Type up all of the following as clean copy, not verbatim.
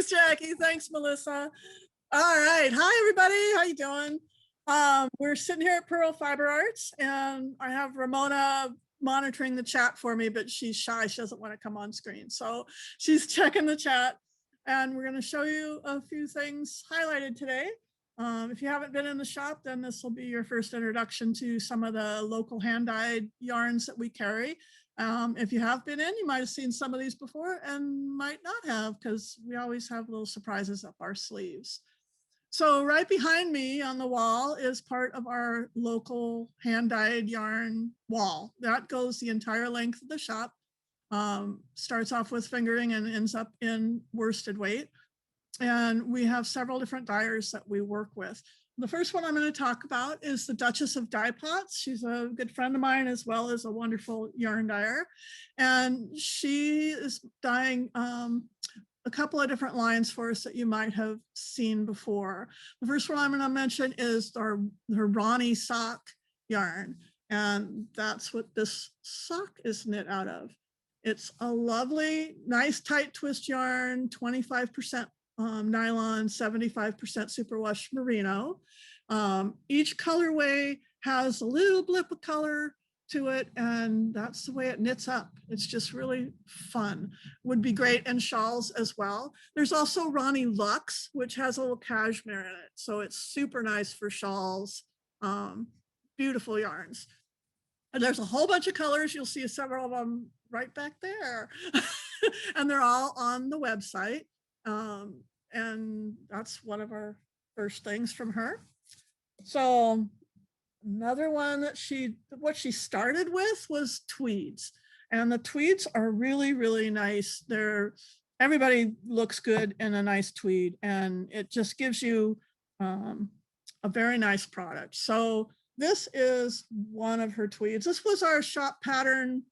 Thanks, Jackie. Thanks, Melissa. All right. Hi, everybody. How you doing? We're sitting here at Pearl Fiber Arts, and I have Ramona monitoring the chat for me, but she's shy. She doesn't want to come on screen. So she's checking the chat, and we're going to show you a few things highlighted today. If you haven't been in the shop, then this will be your first introduction to some of the local hand-dyed yarns that we carry. If you have been in, you might have seen some of these before and might not have, because we always have little surprises up our sleeves. So right behind me on the wall is part of our local hand-dyed yarn wall. That goes the entire length of the shop, starts off with fingering and ends up in worsted weight. And we have several different dyers that we work with. The first one I'm going to talk about is the Duchess of Dye Pots. She's a good friend of mine, as well as a wonderful yarn dyer. And she is dyeing a couple of different lines for us that you might have seen before. The first one I'm going to mention is her Ronnie Sock yarn. And that's what this sock is knit out of. It's a lovely, nice tight twist yarn, 25% nylon, 75% superwash merino. Each colorway has a little blip of color to it, and that's the way it knits up. It's just really fun. Would be great in shawls as well. There's also Ronnie Luxe, which has a little cashmere in it, so it's super nice for shawls. Beautiful yarns. And there's a whole bunch of colors. You'll see several of them right back there. And they're all on the website. And that's one of our first things from her. So another one that what she started with was tweeds. And the tweeds are really, really nice. Everybody looks good in a nice tweed, and it just gives you a very nice product. So this is one of her tweeds. This was our shop pattern.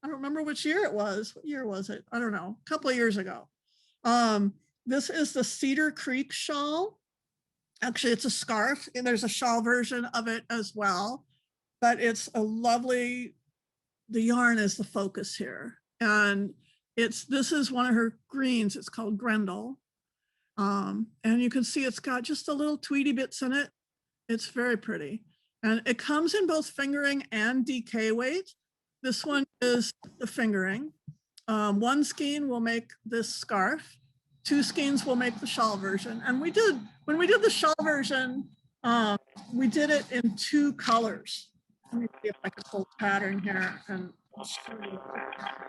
I don't remember which year it was. What year was it? I don't know, a couple of years ago. This is the Cedar Creek shawl. Actually, it's a scarf, and there's a shawl version of it as well. But it's a lovely, the yarn is the focus here. And this is one of her greens. It's called Grendel. And you can see it's got just a little tweedy bits in it. It's very pretty. And it comes in both fingering and DK weight. This one is the fingering. One skein will make this scarf. 2 skeins will make the shawl version. And when we did the shawl version, we did it in 2 colors. Let me see if I can pull the pattern here and show you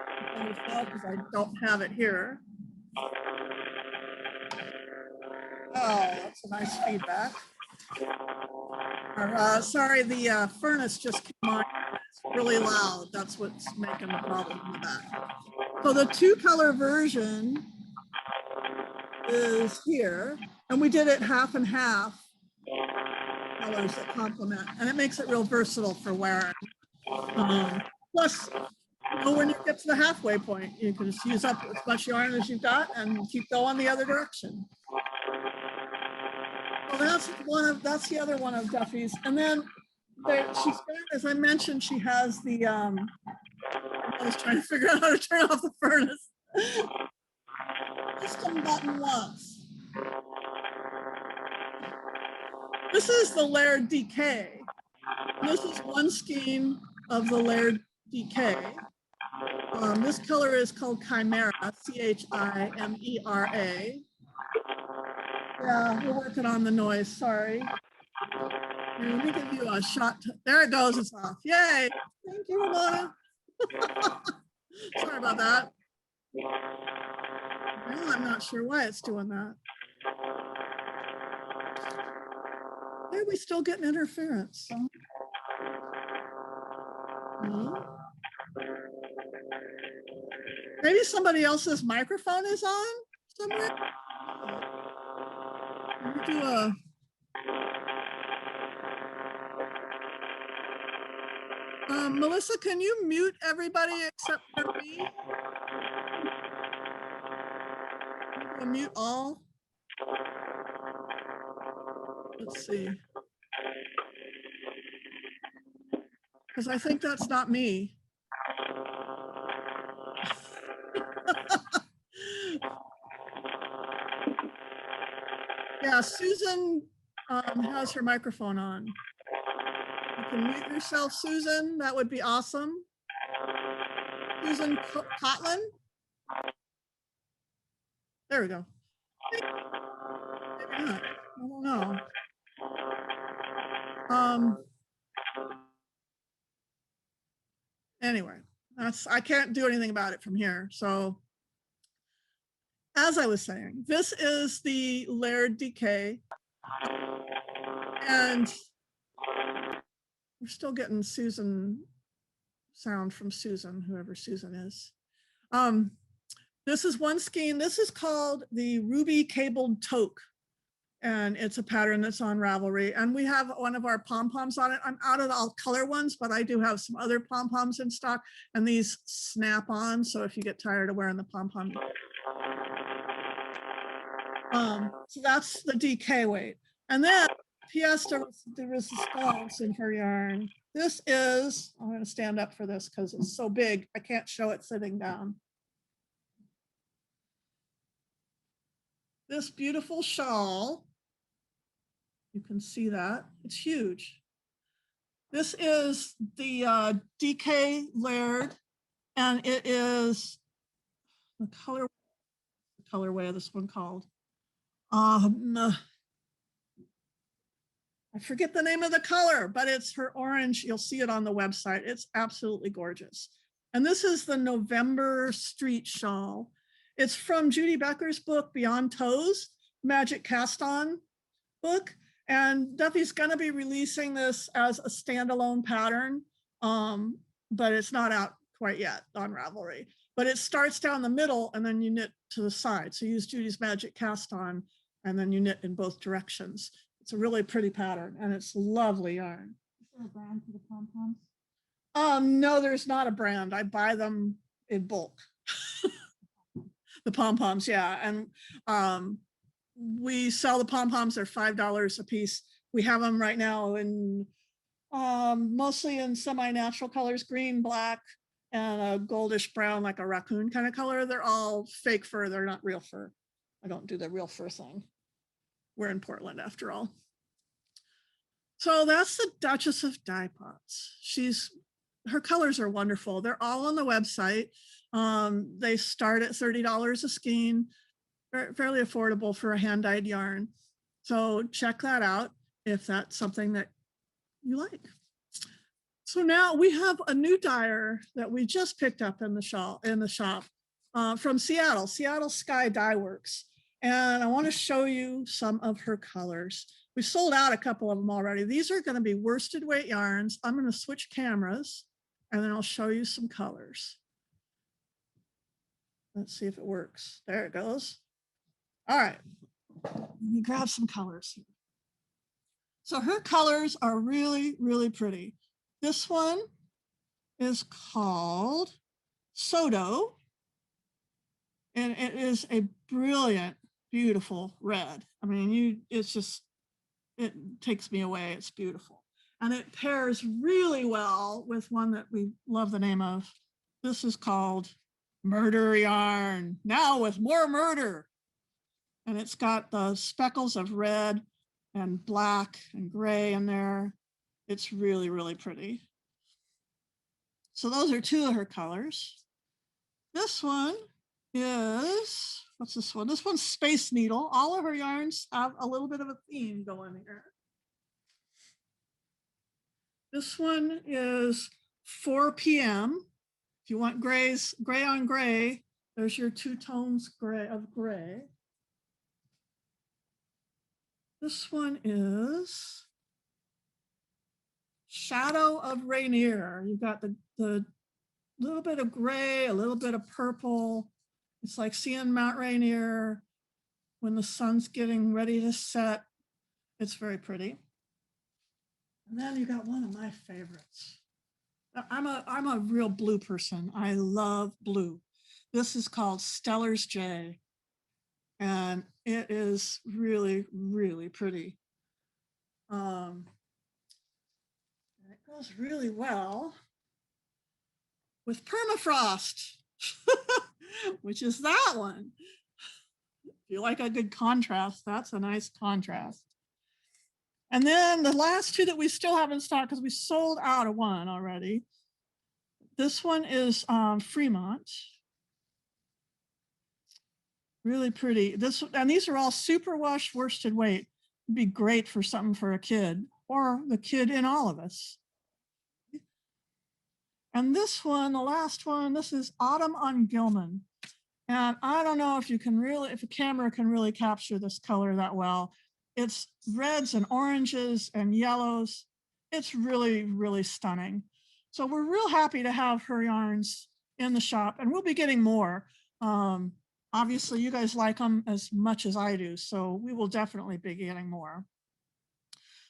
because I don't have it here. Oh, that's a nice feedback. Sorry, the furnace just came on. It's really loud. That's what's making the problem with that. So the 2-color version is here, and we did it half and half colors that complement, and it makes it real versatile for wearing. Plus, when you get to the halfway point, you can just use up as much yarn as you've got and keep going the other direction. So that's the other one of Duffy's. And then she's got, as I mentioned, she has the I was trying to figure out how to turn off the furnace. Custom button once. This is the layered DK. This is one skein of the layered DK. This color is called Chimera, C-H-I-M-E-R-A. Yeah, we're working on the noise, sorry. Here, let me give you a shot. There it goes, it's off. Yay! Thank you, Ramona. Sorry about that. Well, I'm not sure why it's doing that. Why are we still getting interference? Maybe somebody else's microphone is on somewhere. Let me do Melissa, can you mute everybody except for me? Mute all. Let's see. Because I think that's not me. Yeah, Susan has her microphone on. You can mute yourself, Susan. That would be awesome. Susan Kotlin. There we go. Maybe not. I don't know. Anyway, I can't do anything about it from here. So as I was saying, this is the layered decay. And we're still getting Susan sound from Susan, whoever Susan is. This is one skein. This is called the Ruby Cabled Toque. And it's a pattern that's on Ravelry. And we have one of our pom-poms on it. I'm out of all color ones, but I do have some other pom-poms in stock. And these snap on. So if you get tired of wearing the pom-pom. So that's the DK weight. And then P.S. de Resistance in her yarn. This is, I'm going to stand up for this because it's so big. I can't show it sitting down. This beautiful shawl. You can see that. It's huge. This is the DK layered, and it is the colorway of this one called. I forget the name of the color, but it's her orange. You'll see it on the website. It's absolutely gorgeous. And this is the November Street Shawl. It's from Judy Becker's book, Beyond Toes, Magic Cast On book. And Duffy's going to be releasing this as a standalone pattern, but it's not out quite yet on Ravelry. But it starts down the middle and then you knit to the side. So you use Judy's Magic Cast On and then you knit in both directions. It's a really pretty pattern and it's lovely yarn. Is there a brand for the pom-poms? No, there's not a brand. I buy them in bulk. The pom-poms, yeah. And we sell the pom-poms. They're $5 a piece. We have them right now in mostly in semi-natural colors, green, black, and a goldish brown, like a raccoon kind of color. They're all fake fur. They're not real fur. I don't do the real fur thing. We're in Portland after all. So that's the Duchess of Dye Pots. Her colors are wonderful. They're all on the website. They start at $30 a skein, fairly affordable for a hand-dyed yarn. So check that out if that's something that you like. So now we have a new dyer that we just picked up in the shop from Seattle Sky Dye Works. And I want to show you some of her colors. We sold out a couple of them already. These are going to be worsted weight yarns. I'm going to switch cameras and then I'll show you some colors. Let's see if it works. There it goes. All right, let me grab some colors here. So her colors are really, really pretty. This one is called Sodo, and it is a brilliant, beautiful red. I mean, it takes me away. It's beautiful. And it pairs really well with one that we love the name of. This is called Murder Yarn, now with more murder. And it's got the speckles of red and black and gray in there. It's really, really pretty. So those are two of her colors. This one is, what's this one? This one's Space Needle. All of her yarns have a little bit of a theme going here. This one is 4 p.m. If you want gray on gray, there's your two tones of gray. This one is Shadow of Rainier. You've got the little bit of gray, a little bit of purple. It's like seeing Mount Rainier when the sun's getting ready to set. It's very pretty. And then you got one of my favorites. I'm a real blue person. I love blue. This is called Stellar's J. And it is really, really pretty. And it goes really well with permafrost, which is that one. If you like a good contrast, that's a nice contrast. And then the last two that we still have in stock, because we sold out of one already. This one is Fremont. Really pretty. And these are all superwash worsted weight. It'd be great for something for a kid or the kid in all of us. And this one, the last one, this is Autumn on Gilman. And I don't know if you can really, if a camera can really capture this color that well. It's reds and oranges and yellows. It's really, really stunning. So we're real happy to have her yarns in the shop, and we'll be getting more. Obviously, you guys like them as much as I do, so we will definitely be getting more.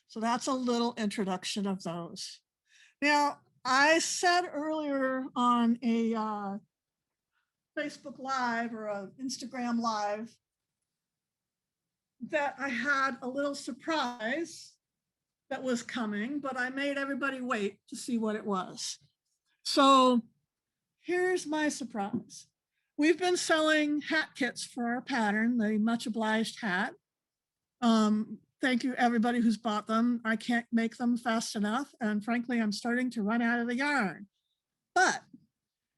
So that's a little introduction of those. Now, I said earlier on a Facebook Live or an Instagram Live that I had a little surprise that was coming, but I made everybody wait to see what it was. So here's my surprise. We've been selling hat kits for our pattern, the Much Obliged hat. Thank you everybody who's bought them. I can't make them fast enough. And frankly, I'm starting to run out of the yarn, but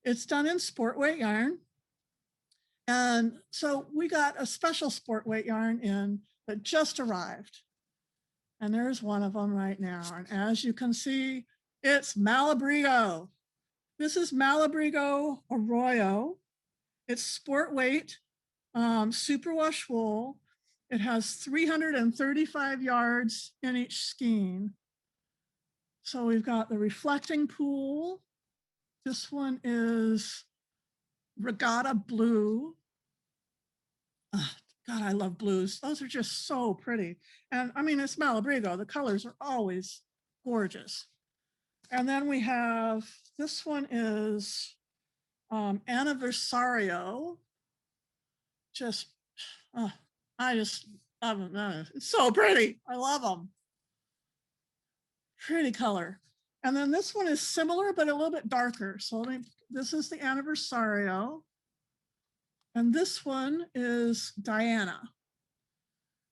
it's done in sport weight yarn. And so we got a special sport weight yarn in that just arrived. And there's one of them right now. And as you can see, it's Malabrigo. This is Malabrigo Arroyo. It's sport weight, superwash wool. It has 335 yards in each skein. So we've got the reflecting pool. This one is Regatta Blue. Oh, God, I love blues. Those are just so pretty. And I mean, it's Malabrigo. The colors are always gorgeous. And then we have, this one is Anniversario. Just, I just love them. It's so pretty. I love them. Pretty color. And then this one is similar, but a little bit darker. So this is the Anniversario. And this one is Diana.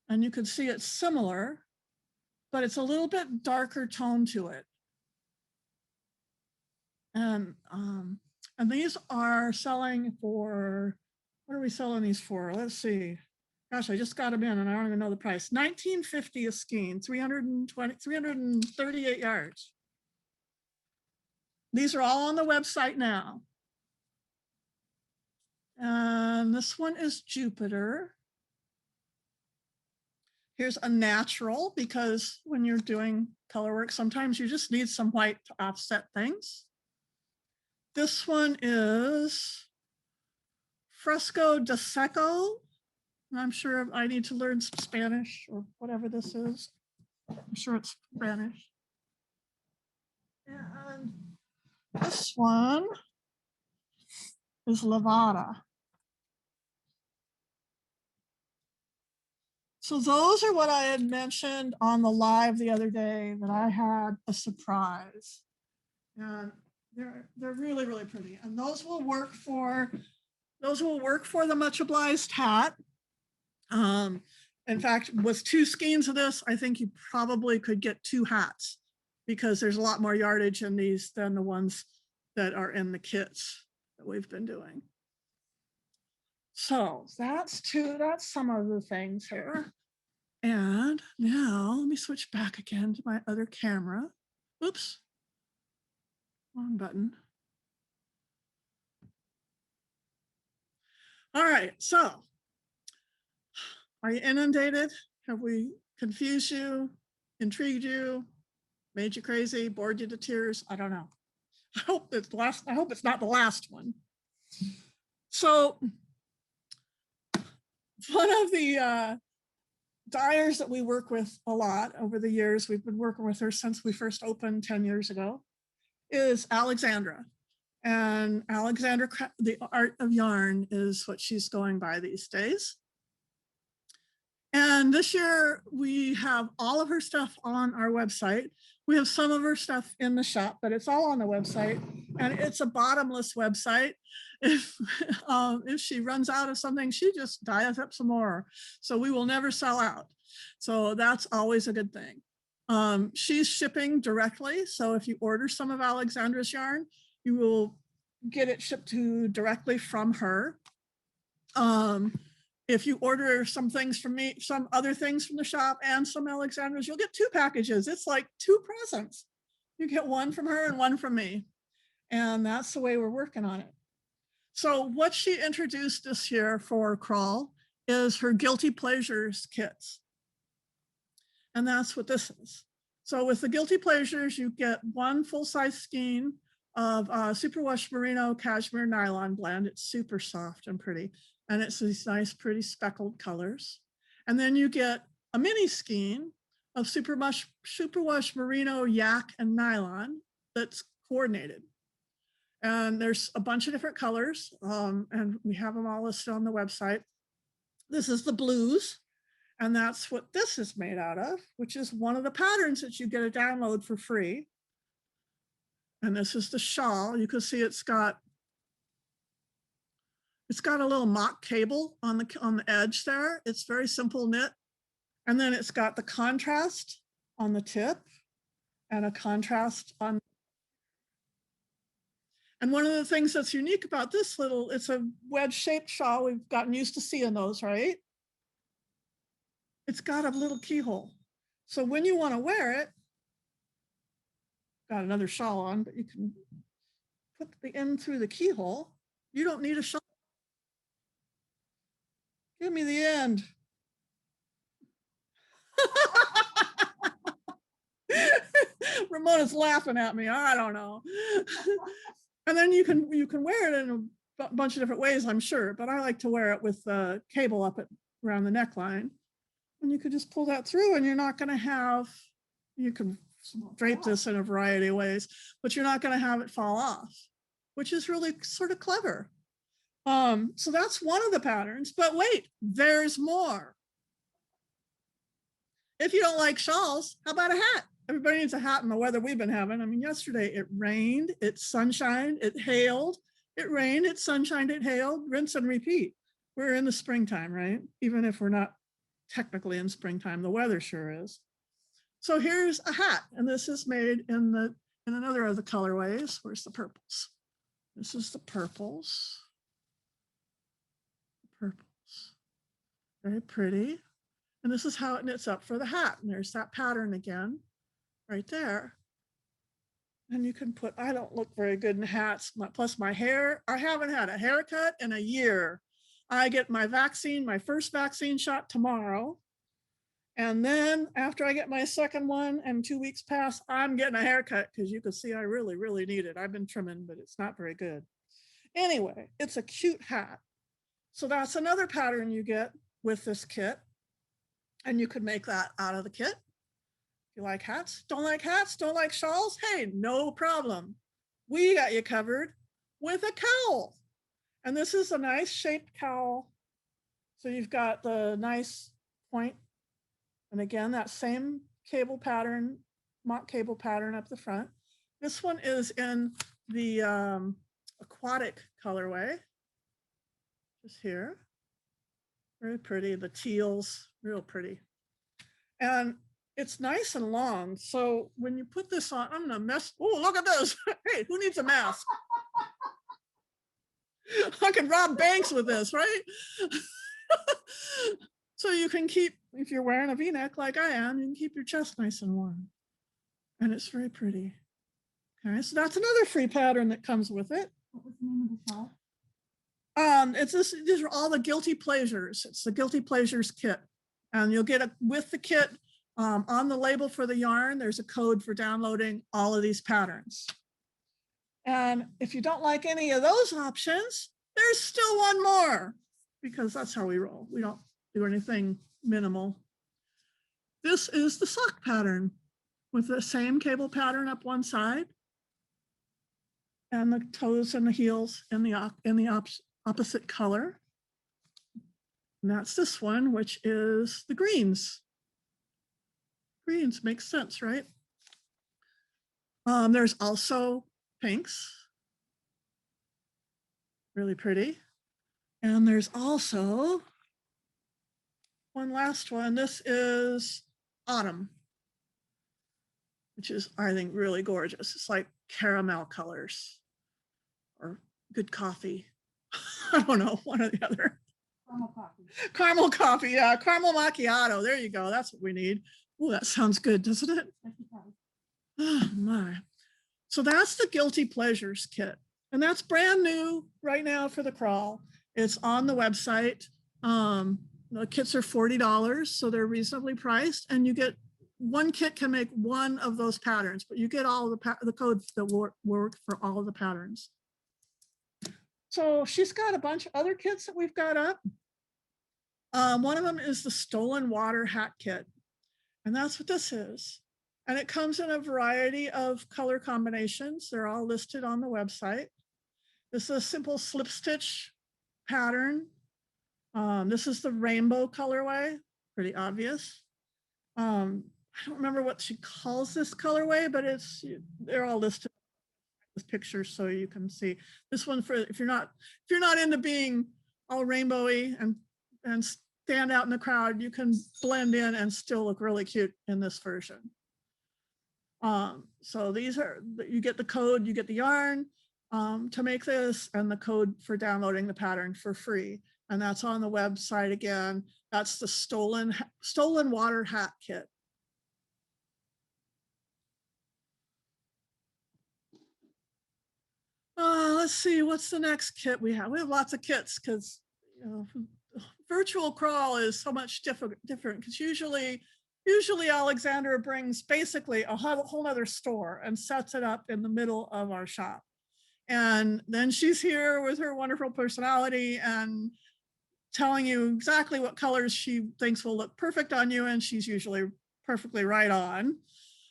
And you can see it's similar, but it's a little bit darker tone to it. And these are selling for, what are we selling these for? Let's see. Gosh, I just got them in and I don't even know the price. $19.50 a skein, 338 yards. These are all on the website now. And this one is Jupiter. Here's a natural, because when you're doing color work, sometimes you just need some white to offset things. This one is Fresco de Seco. I'm sure I need to learn some Spanish or whatever this is. I'm sure it's Spanish. And this one is Levada. So those are what I had mentioned on the live the other day, that I had a surprise. And they're really, really pretty. And those will work for the Much Obliged hat. In fact, with 2 skeins of this, I think you probably could get 2 hats, because there's a lot more yardage in these than the ones that are in the kits that we've been doing. So that's some of the things here. And now let me switch back again to my other camera. Oops, wrong button. All right, so are you inundated? Have we confused you, intrigued you, made you crazy, bored you to tears? I don't know. I hope it's not the last one. So one of the dyers that we work with a lot over the years, we've been working with her since we first opened 10 years ago, is Alexandra. And Alexandra, the Art of Yarn is what she's going by these days. And this year we have all of her stuff on our website. We have some of her stuff in the shop, but it's all on the website. And it's a bottomless website. If she runs out of something, she just dies up some more. So we will never sell out. So that's always a good thing. She's shipping directly. So if you order some of Alexandra's yarn, you will get it shipped to directly from her. If you order some things from me, some other things from the shop and some Alexandra's, you'll get 2 packages. It's like 2 presents. You get one from her and one from me. And that's the way we're working on it. So what she introduced this year for Crawl is her Guilty Pleasures kits. And that's what this is. So with the Guilty Pleasures, you get 1 full-size skein of superwash merino cashmere nylon blend. It's super soft and pretty. And it's these nice, pretty speckled colors. And then you get a mini skein of superwash merino yak and nylon that's coordinated. And there's a bunch of different colors, and we have them all listed on the website. This is the blues, and that's what this is made out of, which is one of the patterns that you get a download for free. And this is the shawl. You can see it's got a little mock cable on the edge there. It's very simple knit. And then it's got the contrast on the tip and a contrast on. And one of the things that's unique about this it's a wedge-shaped shawl. We've gotten used to seeing those, right? It's got a little keyhole. So when you want to wear it, got another shawl on, but you can put the end through the keyhole. You don't need a shawl. Give me the end. Ramona's laughing at me. I don't know. And then you can wear it in a bunch of different ways, I'm sure, but I like to wear it with the cable up around the neckline. And you could just pull that through, and you're not going to have, you can drape this in a variety of ways, but you're not going to have it fall off, which is really sort of clever. So that's one of the patterns, but wait, there's more. If you don't like shawls, how about a hat? Everybody needs a hat in the weather we've been having. I mean, yesterday it rained, it sunshined, it hailed, it rained, it sunshined, it hailed, rinse and repeat. We're in the springtime, right? Even if we're not technically in springtime, the weather sure is. So here's a hat, and this is made in another of the colorways. Where's the purples? This is the purples. Purples. Very pretty. And this is how it knits up for the hat. And there's that pattern again, right there. And you can put, I don't look very good in hats, plus my hair. I haven't had a haircut in a year. I get my first vaccine shot tomorrow. And then after I get my second one and 2 weeks pass, I'm getting a haircut because you can see I really, really need it. I've been trimming, but it's not very good. Anyway, it's a cute hat. So that's another pattern you get with this kit. And you could make that out of the kit. If you like hats, don't like shawls, hey, no problem. We got you covered with a cowl. And this is a nice shaped cowl. So you've got the nice point. And again, that same cable pattern, mock cable pattern up the front. This one is in the aquatic colorway, just here. Very pretty, the teals, real pretty. And it's nice and long. So when you put this on, I'm gonna mess, oh, look at this. Hey, who needs a mask? I can rob banks with this, right? So you can keep, if you're wearing a V-neck like I am, you can keep your chest nice and warm. And it's very pretty. Okay, so that's another free pattern that comes with it. What was the name of the shawl? These are all the Guilty Pleasures. It's the Guilty Pleasures kit. And you'll get with the kit, on the label for the yarn, there's a code for downloading all of these patterns. And if you don't like any of those options, there's still one more, because that's how we roll. We don't do anything minimal. This is the sock pattern with the same cable pattern up one side and the toes and the heels in the opposite color. And that's this one, which is the greens. Greens makes sense, right? There's also pinks really pretty. And there's also one last one. This is Autumn, which is, I think, really gorgeous. It's like caramel colors or good coffee. I don't know, one or the other. Caramel coffee. Caramel coffee, yeah, caramel macchiato. There you go. That's what we need. Oh, that sounds good, doesn't it? Oh my. So that's the Guilty Pleasures kit. And that's brand new right now for the crawl. It's on the website. The kits are $40, so they're reasonably priced. And you get one kit can make one of those patterns, but you get all the codes that work for all of the patterns. So she's got a bunch of other kits that we've got up. One of them is the Stolen Water Hat Kit. And that's what this is. And it comes in a variety of color combinations. They're all listed on the website. This is a simple slip stitch pattern. This is the rainbow colorway, pretty obvious. I don't remember what she calls this colorway, but they're all listed with pictures so you can see. This one, for if you're not into being all rainbowy and stand out in the crowd, you can blend in and still look really cute in this version. So these are, you get the code, you get the yarn to make this, and the code for downloading the pattern for free. And that's on the website again. That's the Stolen Water Hat Kit. Let's see, what's the next kit we have? We have lots of kits because, you know, virtual crawl is so much different because usually Alexandra brings basically a whole other store and sets it up in the middle of our shop. And then she's here with her wonderful personality and telling you exactly what colors she thinks will look perfect on you. And she's usually perfectly right on.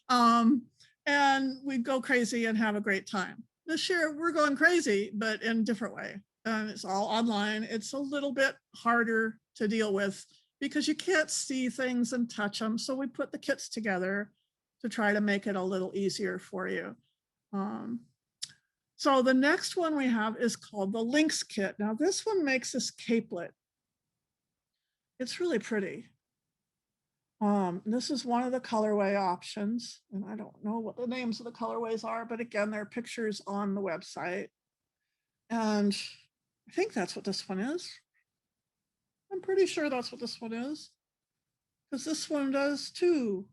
And we go crazy and have a great time. This year we're going crazy, but in a different way. It's all online. It's a little bit harder to deal with because you can't see things and touch them. So we put the kits together to try to make it a little easier for you. So the next one we have is called the Lynx kit. Now this one makes this capelet. It's really pretty. This is one of the colorway options, and I don't know what the names of the colorways are, but again, there are pictures on the website. And I think that's what this one is. I'm pretty sure that's what this one is, because this one does too.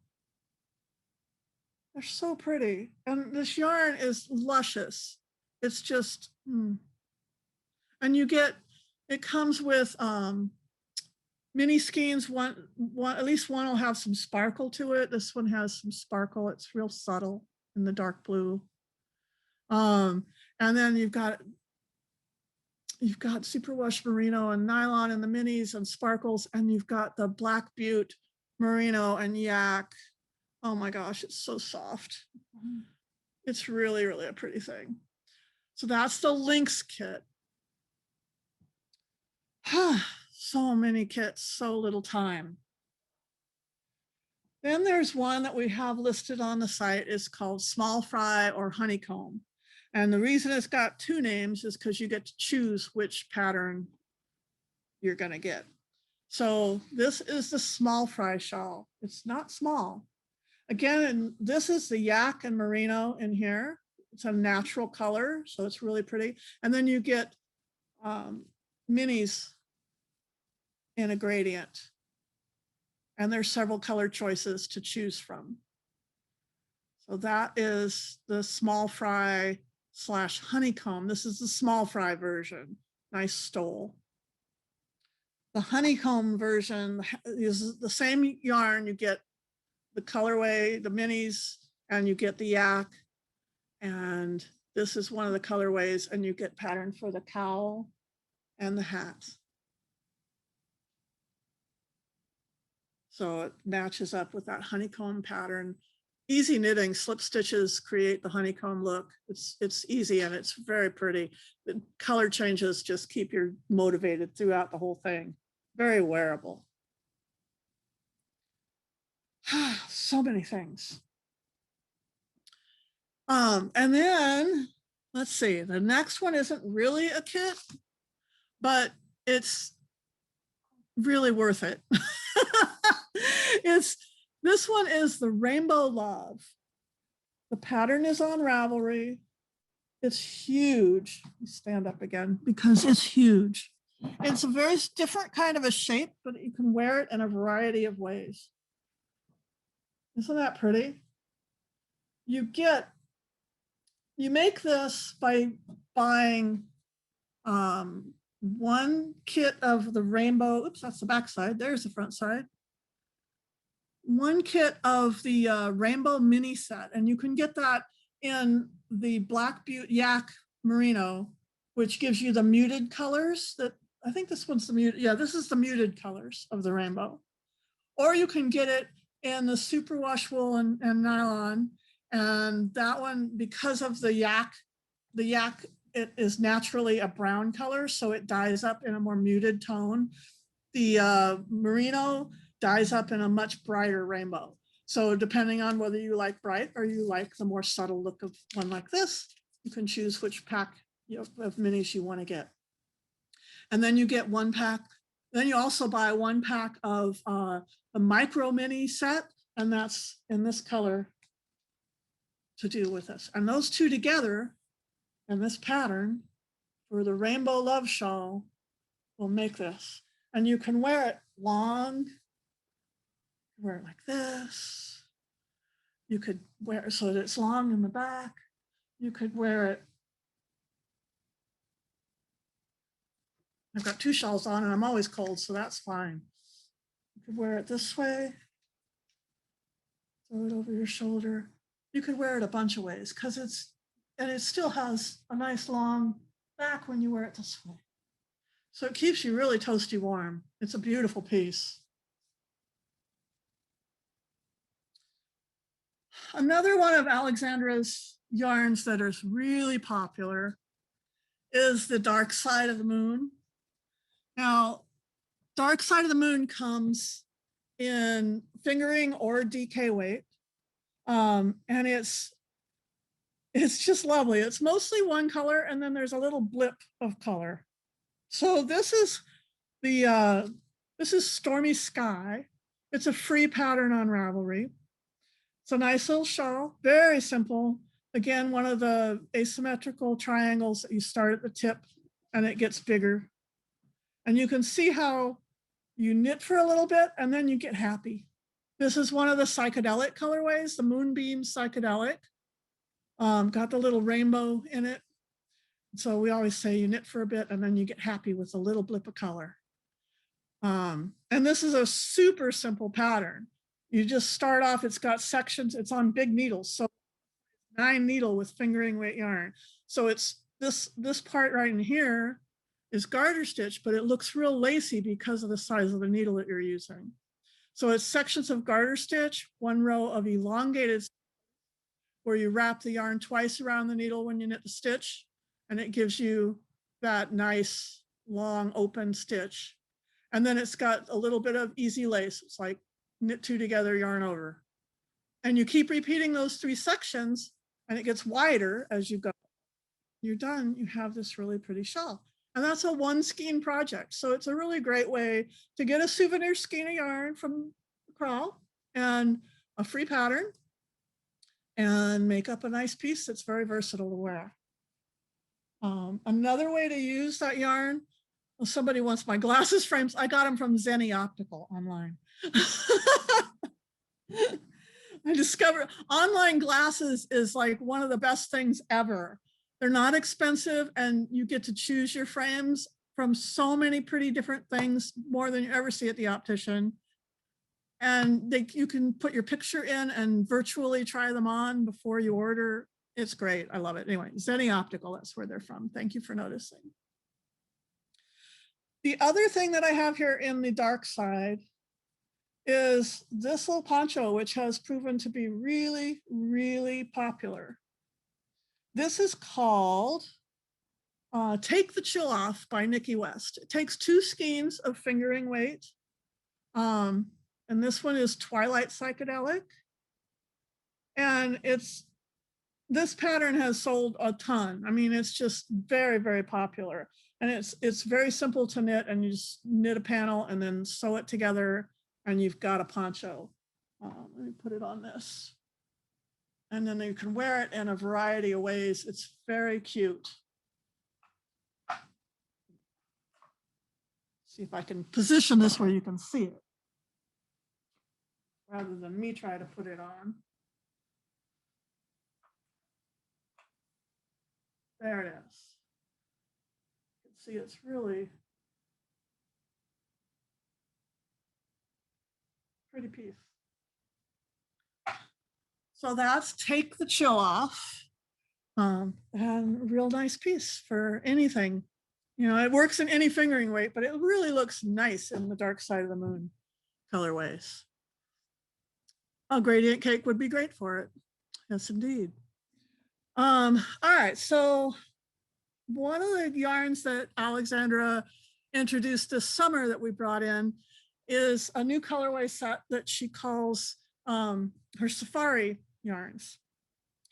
They're so pretty. And this yarn is luscious. It's just, and you get, it comes with mini skeins. At least one will have some sparkle to it. This one has some sparkle. It's real subtle in the dark blue. And then you've got superwash merino and nylon and the minis and sparkles, and you've got the black butte merino and yak. Oh my gosh, it's so soft. It's really, really a pretty thing. So that's the Lynx kit. So many kits, so little time. Then there's one that we have listed on the site. It's called Small Fry or Honeycomb. And the reason it's got two names is because you get to choose which pattern you're going to get. So this is the Small Fry shawl. It's not small. Again, this is the yak and merino in here. It's a natural color, so it's really pretty. And then you get minis in a gradient. And there's several color choices to choose from. So that is the Small Fry / Honeycomb. This is the Small Fry version. Nice stole. The Honeycomb version is the same yarn. You get the colorway, the minis, and you get the yak. And this is one of the colorways, and you get pattern for the cowl and the hat. So it matches up with that honeycomb pattern. Easy knitting, slip stitches create the honeycomb look. It's easy and it's very pretty. The color changes just keep you motivated throughout the whole thing. Very wearable. So many things. And then let's see, the next one isn't really a kit, but it's really worth it. This one is the Rainbow Love. The pattern is on Ravelry. It's huge. Stand up again because it's huge. It's a very different kind of a shape, but you can wear it in a variety of ways. Isn't that pretty? You make this by buying one kit of the rainbow. Oops, that's the back side. There's the front side. One kit of the rainbow mini set, and you can get that in the Black Butte Yak Merino, which gives you the muted colors. That I think this one's the muted. Yeah, this is the muted colors of the rainbow. Or you can get it in the superwash wool and nylon, and that one, because of the yak, it is naturally a brown color, so it dyes up in a more muted tone. The merino dyes up in a much brighter rainbow. So depending on whether you like bright or you like the more subtle look of one like this, you can choose which pack of minis you want to get. And then you get one pack. Then you also buy one pack of the micro mini set, and that's in this color to do with this. And those two together in this pattern for the Rainbow Love Shawl will make this. And you can wear it long, wear it like this. You could wear it so that it's long in the back. You could wear it. I've got two shawls on and I'm always cold, so that's fine. You could wear it this way. Throw it over your shoulder. You could wear it a bunch of ways because it still has a nice long back when you wear it this way. So it keeps you really toasty warm. It's a beautiful piece. Another one of Alexandra's yarns that is really popular is the Dark Side of the Moon. Now, Dark Side of the Moon comes in fingering or DK weight. And it's just lovely. It's mostly one color, and then there's a little blip of color. So this is Stormy Sky. It's a free pattern on Ravelry. It's a nice little shawl, very simple. Again, one of the asymmetrical triangles that you start at the tip and it gets bigger. And you can see how you knit for a little bit and then you get happy. This is one of the psychedelic colorways, the Moonbeam Psychedelic. Got the little rainbow in it. So we always say you knit for a bit and then you get happy with a little blip of color. And this is a super simple pattern. You just start off, it's got sections, it's on big needles. So 9 needle with fingering weight yarn. So it's this part right in here is garter stitch, but it looks real lacy because of the size of the needle that you're using. So it's sections of garter stitch, one row of elongated where you wrap the yarn twice around the needle when you knit the stitch, and it gives you that nice long open stitch. And then it's got a little bit of easy lace. It's like knit 2 together, yarn over. And you keep repeating those 3 sections and it gets wider as you go. You're done, you have this really pretty shawl. And that's a 1 skein project. So it's a really great way to get a souvenir skein of yarn from Crawl and a free pattern and make up a nice piece that's very versatile to wear. Another way to use that yarn, well, somebody wants my glasses frames. I got them from Zenny Optical online. I discovered online glasses is like one of the best things ever. They're not expensive and you get to choose your frames from so many pretty different things, more than you ever see at the optician. And you can put your picture in and virtually try them on before you order. It's great. I love it. Anyway, Zenny Optical, that's where they're from. Thank you for noticing. The other thing that I have here in the dark side is this little poncho, which has proven to be really, really popular. This is called Take the Chill Off by Nikki West. It takes 2 skeins of fingering weight. And this one is Twilight Psychedelic. And it's this pattern has sold a ton. I mean, it's just very, very popular. And it's very simple to knit, and you just knit a panel and then sew it together and you've got a poncho. Let me put it on this. And then you can wear it in a variety of ways. It's very cute. See if I can position this where you can see it, rather than me try to put it on. There it is. You can see it's really pretty piece. So that's Take the Chill Off, and a real nice piece for anything. You know, it works in any fingering weight, but it really looks nice in the Dark Side of the Moon colorways. A gradient cake would be great for it. Yes, indeed. All right, so one of the yarns that Alexandra introduced this summer that we brought in is a new colorway set that she calls her safari yarns.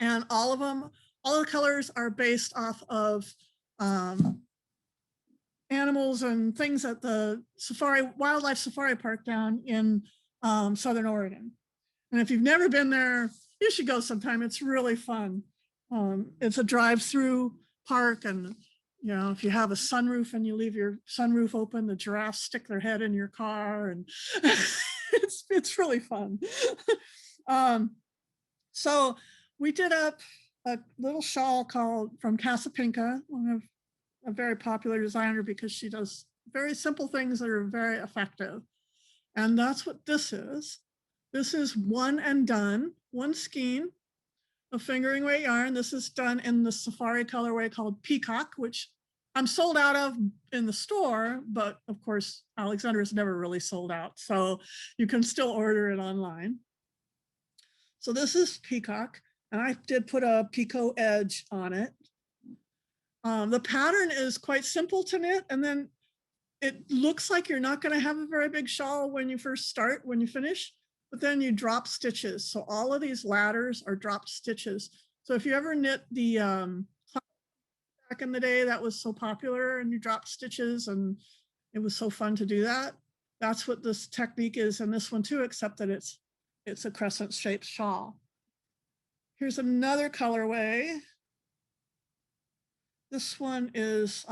And all of them, all the colors are based off of animals and things at the wildlife safari park down in Southern Oregon. And if you've never been there, you should go sometime. It's really fun. It's a drive-through park, and you know, if you have a sunroof and you leave your sunroof open, the giraffes stick their head in your car, and it's really fun. So we did up a little shawl called from Casapinka, one of a very popular designer, because she does very simple things that are very effective. And that's what this is. This is one and done, one skein of fingering weight yarn. This is done in the safari colorway called Peacock, which I'm sold out of in the store, but of course, Alexandra is never really sold out, so you can still order it online. So this is Peacock, and I did put a picot edge on it. The pattern is quite simple to knit, and then it looks like you're not going to have a very big shawl when you first start, when you finish, but then you drop stitches. So all of these ladders are dropped stitches. So if you ever knit the back in the day, that was so popular, and you dropped stitches, and it was so fun to do that. That's what this technique is in this one too, except that it's a crescent shaped shawl. Here's another colorway. This one is,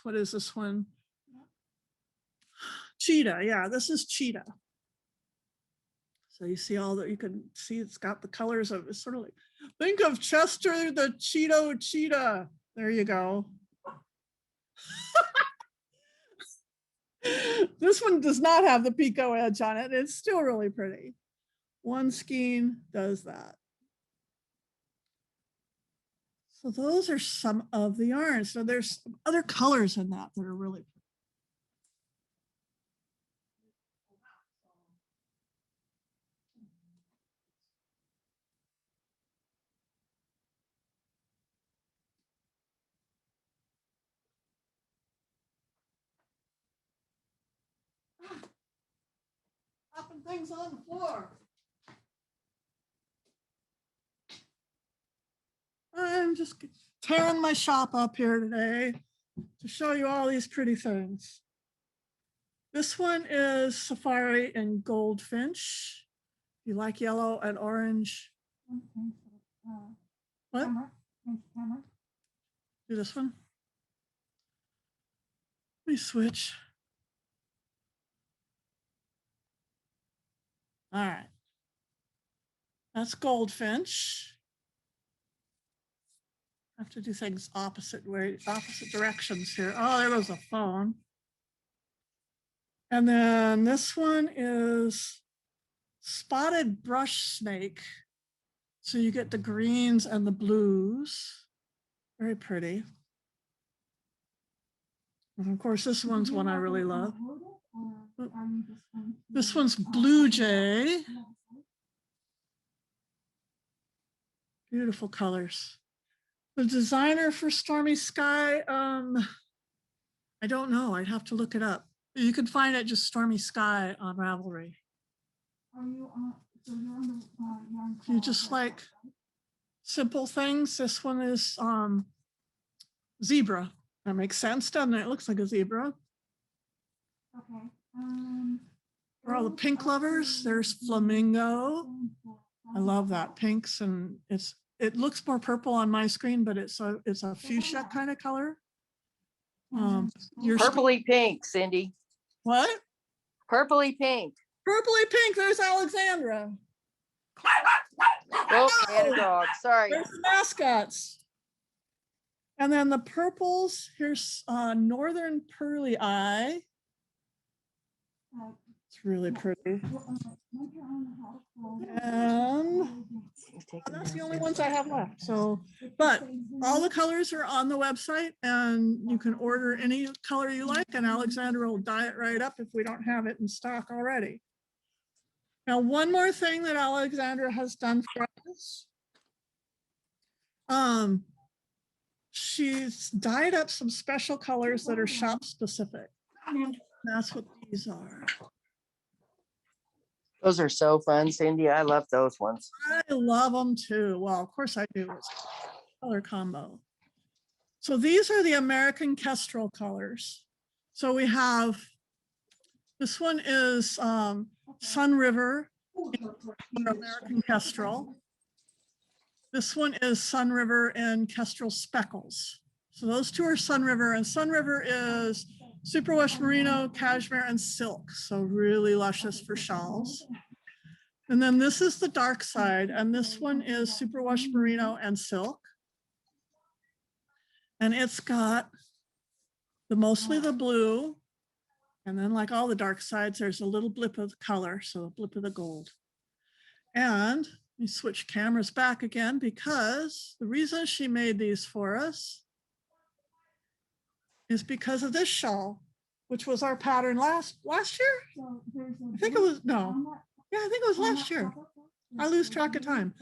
what is this one? Cheetah, yeah, this is Cheetah. So you see all that, you can see it's got the colors of, it's sort of like, think of Chester the cheetah. There you go. This one does not have the picot edge on it. It's still really pretty. One skein does that. So those are some of the yarns. So there's some other colors in that are really pretty. Popping things on the floor. I'm just tearing my shop up here today to show you all these pretty things. This one is Safari and Goldfinch. You like yellow and orange. What? Do this one. Let me switch. All right. That's Goldfinch. I have to do things opposite directions here. Oh, there goes a phone. And then this one is Spotted Brush Snake. So you get the greens and the blues. Very pretty. And of course, this one's one I really love. This one's Blue Jay. Beautiful colors. The designer for Stormy Sky, I don't know. I'd have to look it up. You can find it just Stormy Sky on Ravelry. Are you on? You just like simple things. This one is zebra. That makes sense, doesn't it? It looks like a zebra. Okay. For all the pink lovers, there's Flamingo. I love that pinks, and it looks more purple on my screen, but it's a fuchsia kind of color. Purpley pink, Cindy. What? Purpley pink. Purpley pink. There's Alexandra. Oh, and a dog. Sorry. There's the mascots. And then the purples. Here's Northern Pearly Eye. It's really pretty. And that's the only ones I have left. So, but all the colors are on the website, and you can order any color you like, and Alexandra will dye it right up if we don't have it in stock already. Now, one more thing that Alexandra has done for us. She's dyed up some special colors that are shop specific. That's what these are. Those are so fun, Cindy. I love those ones. I love them too. Well, of course I do. It's a color combo. So these are the American Kestrel colors. So we have, this one is Sun River, American Kestrel. This one is Sun River and Kestrel Speckles. So those two are Sun River, and Sun River is Superwash Merino, Cashmere, and Silk. So really luscious for shawls. And then this is the dark side, and this one is Superwash Merino and Silk. And it's got mostly the blue, and then like all the dark sides, there's a little blip of color, so a blip of the gold. And we switch cameras back again, because the reason she made these for us is because of this shawl, which was our pattern last year. I think it was, no. Yeah, I think it was last year. I lose track of time.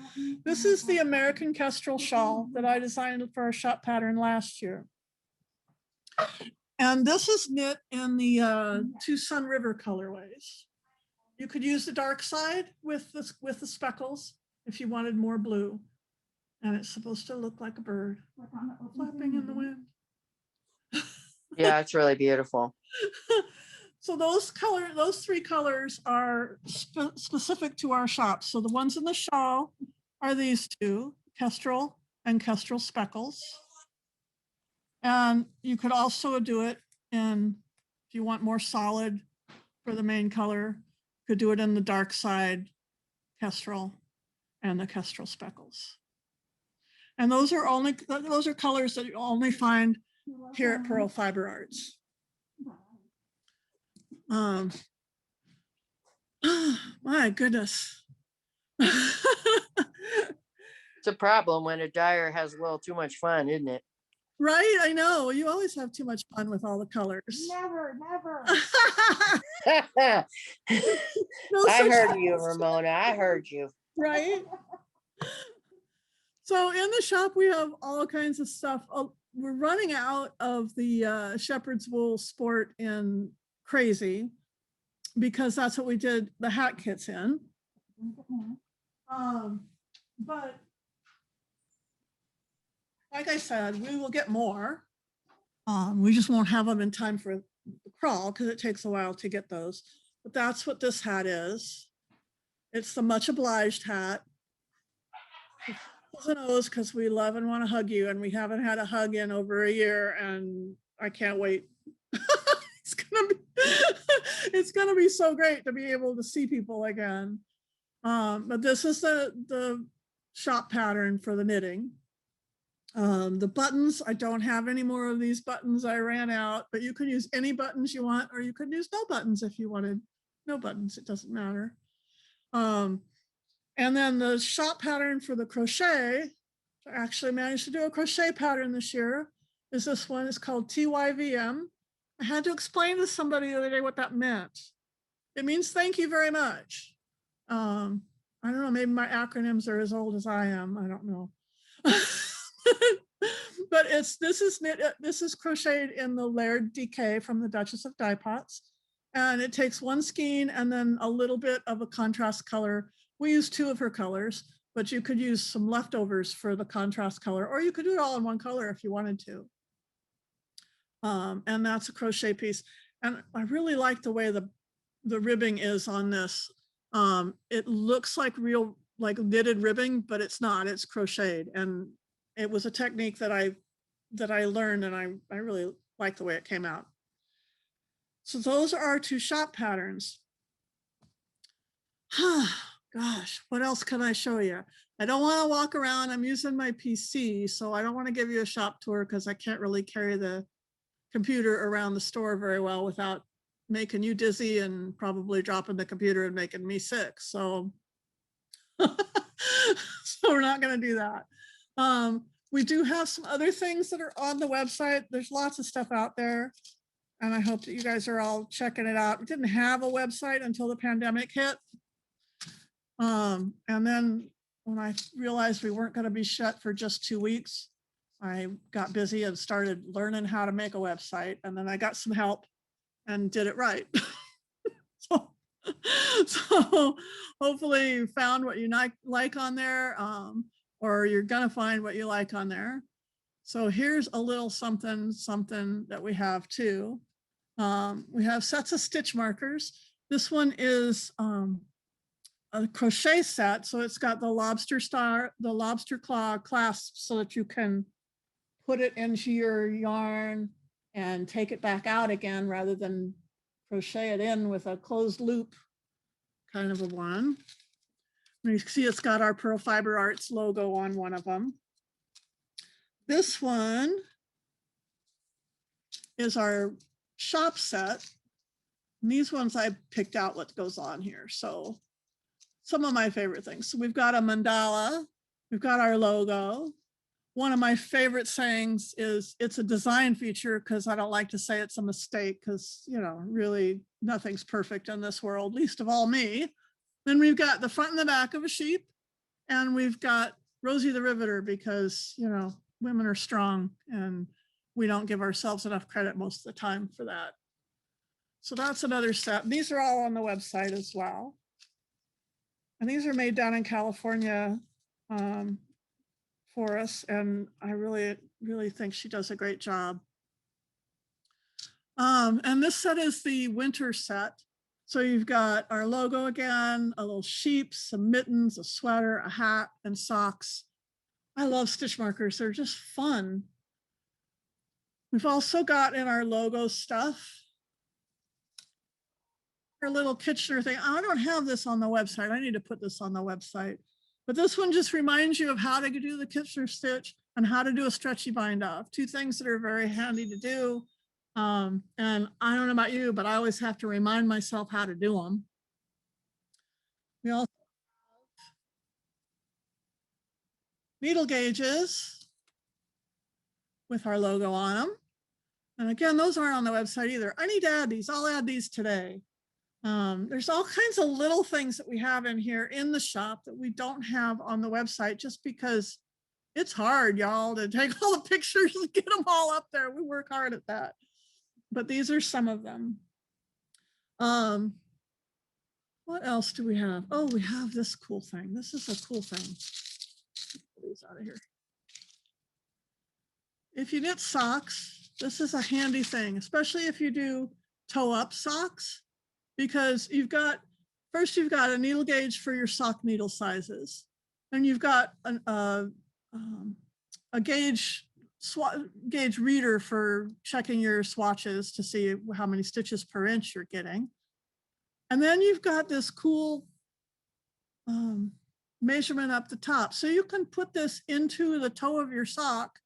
This is the American Kestrel shawl that I designed for our shop pattern last year. And this is knit in the two Sun River colorways. You could use the dark side with the speckles if you wanted more blue. And it's supposed to look like a bird flapping in the wind. Yeah, it's really beautiful. So those three colors are specific to our shop. So the ones in the shawl are these two, Kestrel and Kestrel Speckles. And you could also do it in, if you want more solid for the main color, you could do it in the dark side Kestrel and the Kestrel Speckles. And those are colors that you only find here at Pearl Fiber Arts. My goodness. It's a problem when a dyer has a little too much fun, isn't it? Right, I know. You always have too much fun with all the colors. Never, never. No I such heard thing. you, Ramona. I heard you. Right? So in the shop, we have all kinds of stuff. We're running out of the shepherd's wool sport in Crazy, because that's what we did the hat kits in. But like I said, we will get more. We just won't have them in time for the crawl because it takes a while to get those. But that's what this hat is. It's the Much Obliged hat. Because we love and want to hug you, and we haven't had a hug in over a year, and I can't wait. It's gonna be so great to be able to see people again. But this is the shop pattern for the knitting. The buttons, I don't have any more of these buttons. I ran out, but you could use any buttons you want, or you could use no buttons if you wanted no buttons. It doesn't matter. And then the shop pattern for the crochet, I actually managed to do a crochet pattern this year, is this one. It's called TYVM. I had to explain to somebody the other day what that meant. It means thank you very much. I don't know, maybe my acronyms are as old as I am. I don't know. But this is crocheted in the layered DK from the Duchess of Dye Pots. And it takes one skein and then a little bit of a contrast color We used 2 of her colors, but you could use some leftovers for the contrast color, or you could do it all in one color if you wanted to. And that's a crochet piece. And I really like the way the ribbing is on this. It looks like real, like knitted ribbing, but it's not, it's crocheted. And it was a technique that I learned, and I really like the way it came out. So those are our 2 shop patterns. Gosh, what else can I show you? I don't want to walk around. I'm using my PC, so I don't want to give you a shop tour because I can't really carry the computer around the store very well without making you dizzy and probably dropping the computer and making me sick. So, so we're not going to do that. We do have some other things that are on the website. There's lots of stuff out there, and I hope that you guys are all checking it out. We didn't have a website until the pandemic hit. And then when I realized we weren't going to be shut for just 2 weeks, I got busy and started learning how to make a website. And then I got some help and did it right. So hopefully you found what you like on there, or you're going to find what you like on there. So here's a little something that we have too. We have sets of stitch markers. This one is a crochet set. So it's got the lobster claw clasp so that you can put it into your yarn and take it back out again rather than crochet it in with a closed loop kind of a one. And you see it's got our Pearl Fiber Arts logo on one of them. This one is our shop set. And these ones I picked out what goes on here. So some of my favorite things. So we've got a mandala, we've got our logo. One of my favorite sayings is it's a design feature, because I don't like to say it's a mistake, because, you know, really nothing's perfect in this world, least of all me. Then we've got the front and the back of a sheep, and we've got Rosie the Riveter, because, you know, women are strong and we don't give ourselves enough credit most of the time for that. So that's another set. These are all on the website as well. And these are made down in California for us. And I really, really think she does a great job. And this set is the winter set. So you've got our logo again, a little sheep, some mittens, a sweater, a hat, and socks. I love stitch markers. They're just fun. We've also got in our logo stuff, our little Kitchener thing. I don't have this on the website. I need to put this on the website. But this one just reminds you of how to do the Kitchener stitch and how to do a stretchy bind off. 2 things that are very handy to do. And I don't know about you, but I always have to remind myself how to do them. We also have needle gauges with our logo on them. And again, those aren't on the website either. I need to add these. I'll add these today. There's all kinds of little things that we have in here in the shop that we don't have on the website, just because it's hard, y'all, to take all the pictures and get them all up there. We work hard at that. But these are some of them. What else do we have? Oh, we have this cool thing. This is a cool thing. Pull these out of here. If you knit socks, this is a handy thing, especially if you do toe up socks, because you've got a needle gauge for your sock needle sizes. And you've got a gauge reader for checking your swatches to see how many stitches per inch you're getting. And then you've got this cool measurement up the top. So you can put this into the toe of your sock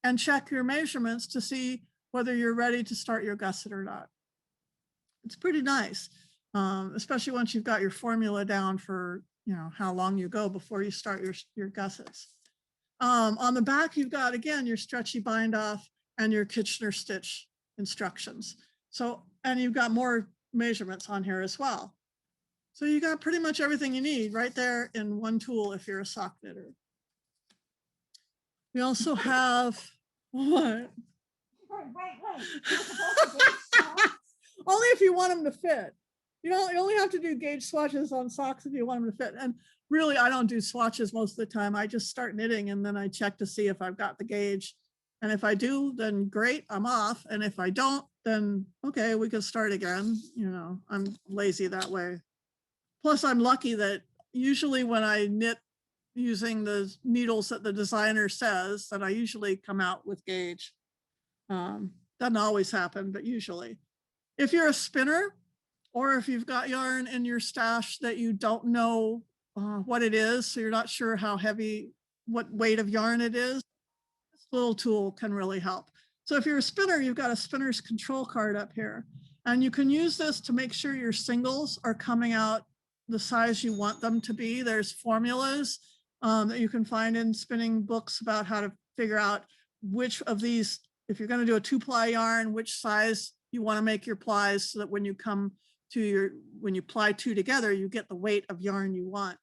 and check your measurements to see whether you're ready to start your gusset or not. It's pretty nice, especially once you've got your formula down for, you know, how long you go before you start your gussets. On the back, you've got, again, your stretchy bind off and your Kitchener stitch instructions. So, and you've got more measurements on here as well. So you got pretty much everything you need right there in one tool if you're a sock knitter. We also have, what? Wait. Only if you want them to fit. you only have to do gauge swatches on socks if you want them to fit. And really, I don't do swatches most of the time. I just start knitting and then I check to see if I've got the gauge. And if I do, then great, I'm off. And if I don't, then okay, we can start again. You know, I'm lazy that way. Plus, I'm lucky that usually when I knit using the needles that the designer says, that I usually come out with gauge. Doesn't always happen, but usually. If you're a spinner, or if you've got yarn in your stash that you don't know what it is, so you're not sure how heavy, what weight of yarn it is, this little tool can really help. So if you're a spinner, you've got a spinner's control card up here, and you can use this to make sure your singles are coming out the size you want them to be. There's formulas that you can find in spinning books about how to figure out which of these, if you're going to do a 2-ply yarn, which size you want to make your plies, so that when you come to when you ply 2 together, you get the weight of yarn you want.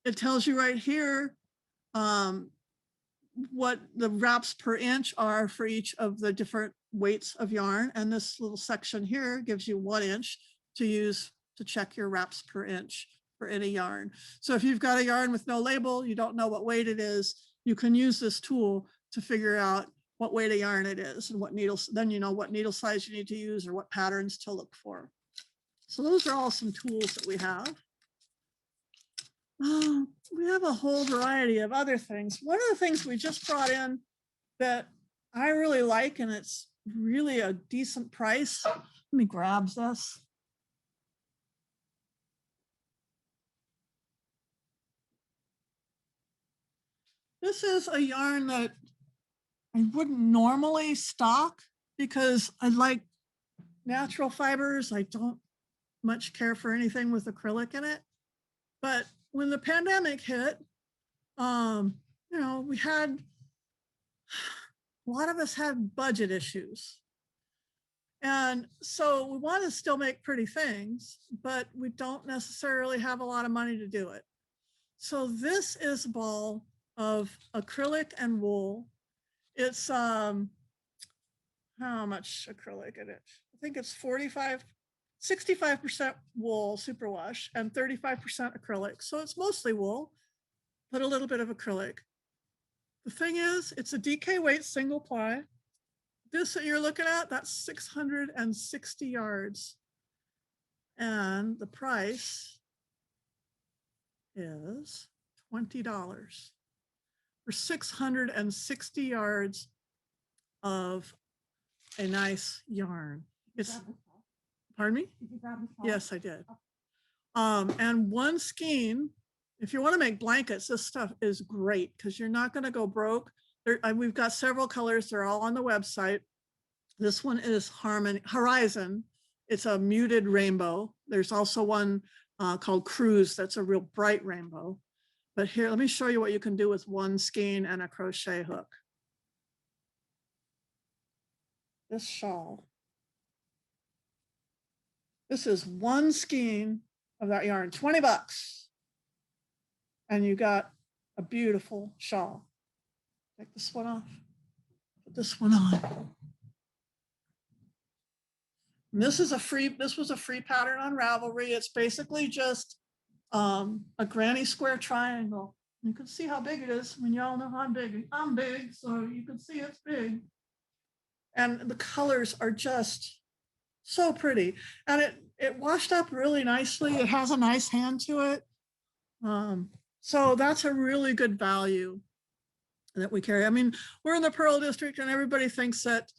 It tells you right here what the wraps per inch are for each of the different weights of yarn. And this little section here gives you 1 inch to use to check your wraps per inch for any yarn. So if you've got a yarn with no label, you don't know what weight it is, you can use this tool to figure out what weight of yarn it is and what needles, then you know what needle size you need to use or what patterns to look for. So those are all some tools that we have. We have a whole variety of other things. One of the things we just brought in that I really like, and it's really a decent price. Let me grab this. This is a yarn that I wouldn't normally stock because I like natural fibers. I don't much care for anything with acrylic in it. But when the pandemic hit, you know, we had, a lot of us had budget issues. And so we want to still make pretty things, but we don't necessarily have a lot of money to do it. So this is a ball of acrylic and wool. It's how much acrylic in it? I think it's 65% wool superwash and 35% acrylic. So it's mostly wool, but a little bit of acrylic. The thing is, it's a DK weight single ply. This that you're looking at, that's 660 yards. And the price is $20 for 660 yards of a nice yarn. It's, pardon me? Did you grab the shawl? Yes, I did. And one skein, if you want to make blankets, this stuff is great because you're not going to go broke. We've got several colors. They're all on the website. This one is Horizon. It's a muted rainbow. There's also one called Cruise. That's a real bright rainbow. But here, let me show you what you can do with one skein and a crochet hook. This shawl. This is one skein of that yarn, 20 bucks. And you got a beautiful shawl. Take this one off, put this one on. And this was a free pattern on Ravelry. It's basically just a granny square triangle. You can see how big it is. I mean, y'all know how I'm big, so you can see it's big. And the colors are just so pretty. And it washed up really nicely. It has a nice hand to it. So that's a really good value that we carry. I mean, we're in the Pearl District and everybody thinks that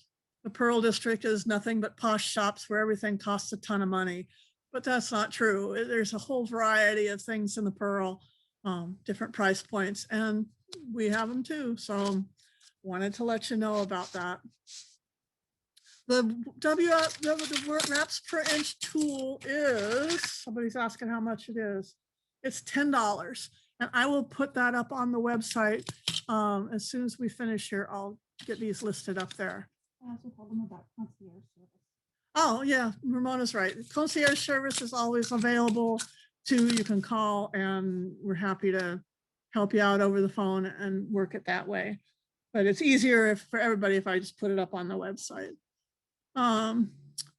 the Pearl District is nothing but posh shops where everything costs a ton of money, but that's not true. There's a whole variety of things in the Pearl, different price points, and we have them too. So wanted to let you know about that. The wraps per inch tool is, somebody's asking how much it is. It's $10. And I will put that up on the website. As soon as we finish here, I'll get these listed up there. I also told them about concierge service. Oh yeah, Ramona's right. Concierge service is always available too. You can call and we're happy to help you out over the phone and work it that way. But it's easier for everybody if I just put it up on the website.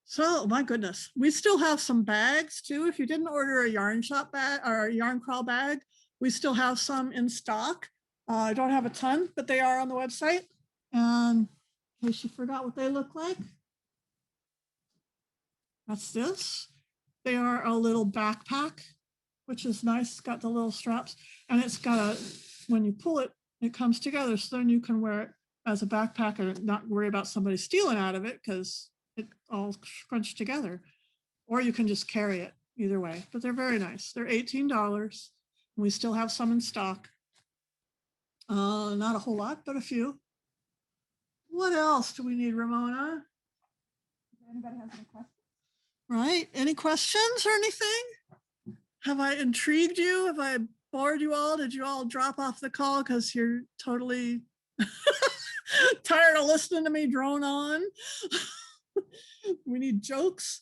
So my goodness, we still have some bags too. If you didn't order a yarn shop bag or a yarn crawl bag, we still have some in stock. I don't have a ton, but they are on the website. And in case you forgot what they look like, that's this. They are a little backpack, which is nice. It's got the little straps, and it's got a, when you pull it, it comes together. So then you can wear it as a backpack and not worry about somebody stealing out of it because it all scrunched together. Or you can just carry it either way, but they're very nice. They're $18. We still have some in stock. Not a whole lot, but a few. What else do we need, Ramona? If anybody has any questions? Right? Any questions or anything? Have I intrigued you? Have I bored you all? Did you all drop off the call because you're totally tired of listening to me drone on? We need jokes.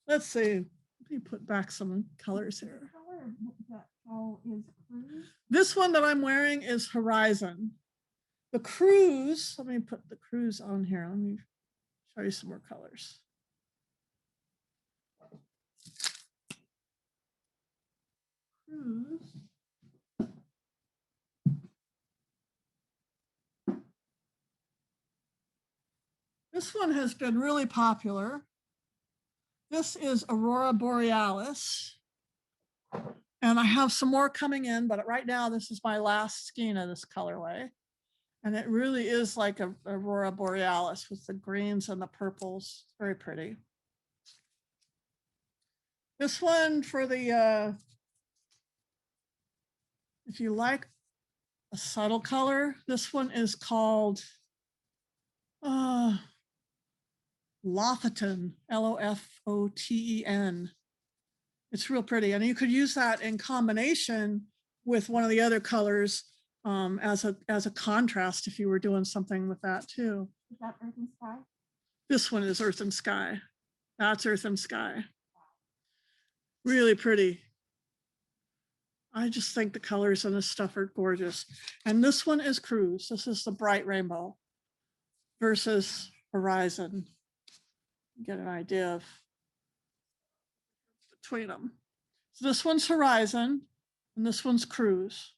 Let's see. Let me put back some colors here. The color that shawl is cruise. This one that I'm wearing is Horizon. The cruise, let me put the cruise on here. Let me show you some more colors. Cruise. This one has been really popular. This is Aurora Borealis. And I have some more coming in, but right now this is my last skein of this colorway. And it really is like a Aurora Borealis with the greens and the purples. Very pretty. This one for the, if you like a subtle color, this one is called Lofoten, Lofoten. It's real pretty. And you could use that in combination with one of the other colors as a contrast if you were doing something with that too. Is that Earth and Sky? This one is Earth and Sky. That's Earth and Sky. Really pretty. I just think the colors in this stuff are gorgeous. And this one is Cruise. This is the bright rainbow versus Horizon. Get an idea of between them. So this one's Horizon and this one's Cruise.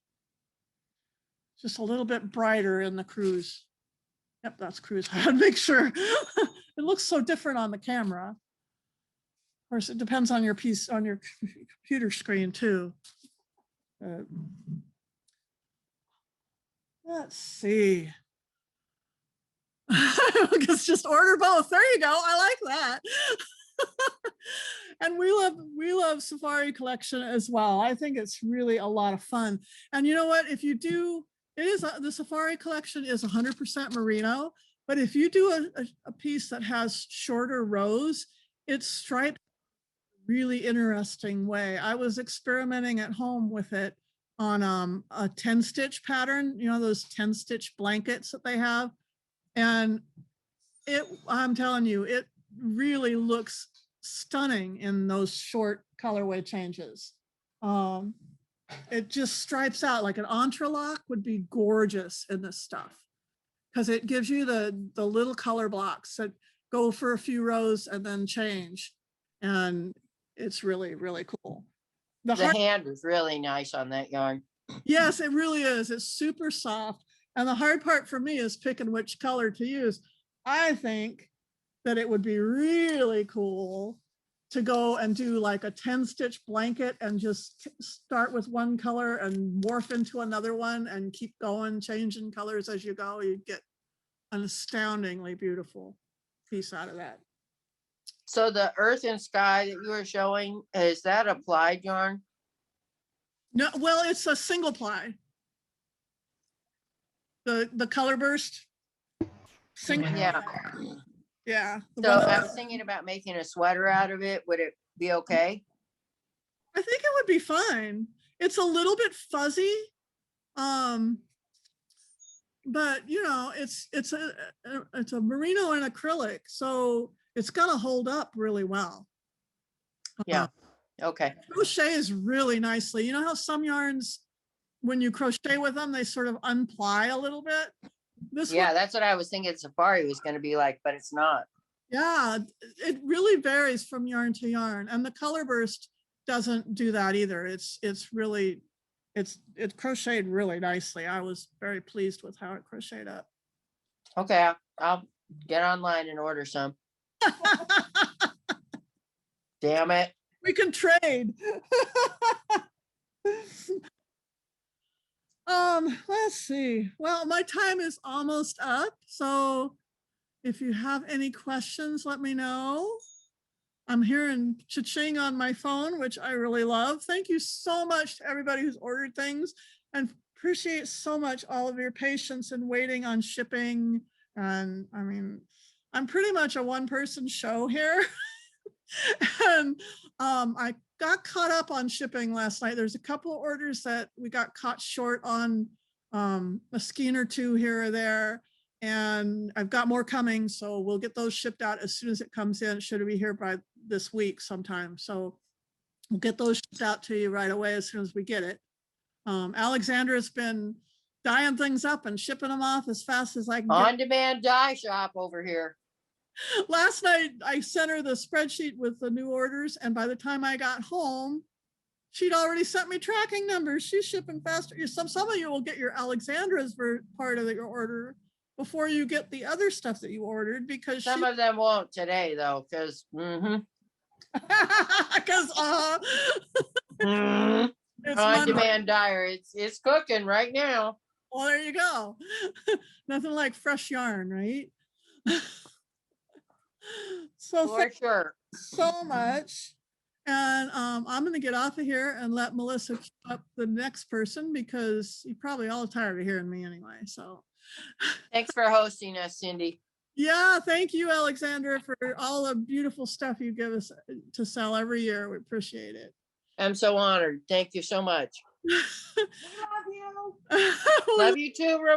Just a little bit brighter in the Cruise. Yep, that's Cruise. I had to make sure. It looks so different on the camera. Of course, it depends on your piece, on your computer screen too. Let's see. Let's just order both. There you go. I like that. And we love Safari Collection as well. I think it's really a lot of fun. And you know what? If you do, the Safari Collection is 100% merino, but if you do a piece that has shorter rows, it's striped really interesting way. I was experimenting at home with it on a 10 stitch pattern, you know, those 10 stitch blankets that they have. And I'm telling you, it really looks stunning in those short colorway changes. It just stripes out like an entrelac would be gorgeous in this stuff because it gives you the little color blocks that go for a few rows and then change. And it's really, really cool. The hand is really nice on that yarn. Yes, it really is. It's super soft. And the hard part for me is picking which color to use. I think that it would be really cool to go and do like a 10 stitch blanket and just start with one color and morph into another one and keep going, changing colors as you go. You'd get an astoundingly beautiful piece out of that. So the Earth and Sky that you were showing, is that applied yarn? No, well, it's a single ply. The color burst. Single. Yeah. Yeah. So I was thinking about making a sweater out of it. Would it be okay? I think it would be fine. It's a little bit fuzzy. But you know, it's a merino and acrylic, so it's gonna hold up really well. Yeah. Okay. Crochets really nicely. You know how some yarns, when you crochet with them, they sort of unply a little bit. This Yeah, one, that's what I was thinking Safari was going to be like, but it's not. Yeah, it really varies from yarn to yarn, and the color burst doesn't do that either. It's really, it crocheted really nicely. I was very pleased with how it crocheted up. Okay, I'll get online and order some. Damn it. We can trade. Let's see. Well, my time is almost up, so if you have any questions, let me know. I'm hearing cha-ching on my phone, which I really love. Thank you so much to everybody who's ordered things, and appreciate so much all of your patience and waiting on shipping. And I mean, I'm pretty much a one-person show here. And I got caught up on shipping last night. There's a couple of orders that we got caught short on, a skein or two here or there. And I've got more coming, so we'll get those shipped out as soon as it comes in. It should be here by this week sometime. So we'll get those shipped out to you right away as soon as we get it. Alexandra's been dyeing things up and shipping them off as fast as I can. On-demand dye shop over here. Last night, I sent her the spreadsheet with the new orders, and by the time I got home, she'd already sent me tracking numbers. She's shipping faster. Some of you will get your Alexandra's part of your order before you get the other stuff that you ordered, because some of them won't today though, because because on-demand dyer, it's cooking right now. Well, there you go. Nothing like fresh yarn, right? So For sure. So much. And I'm going to get off of here and let Melissa keep up the next person, because you're probably all tired of hearing me anyway. So thanks for hosting us, Cindy. Yeah, thank you, Alexandra, for all the beautiful stuff you give us to sell every year. We appreciate it. I'm so honored. Thank you so much. We love you. Love you too,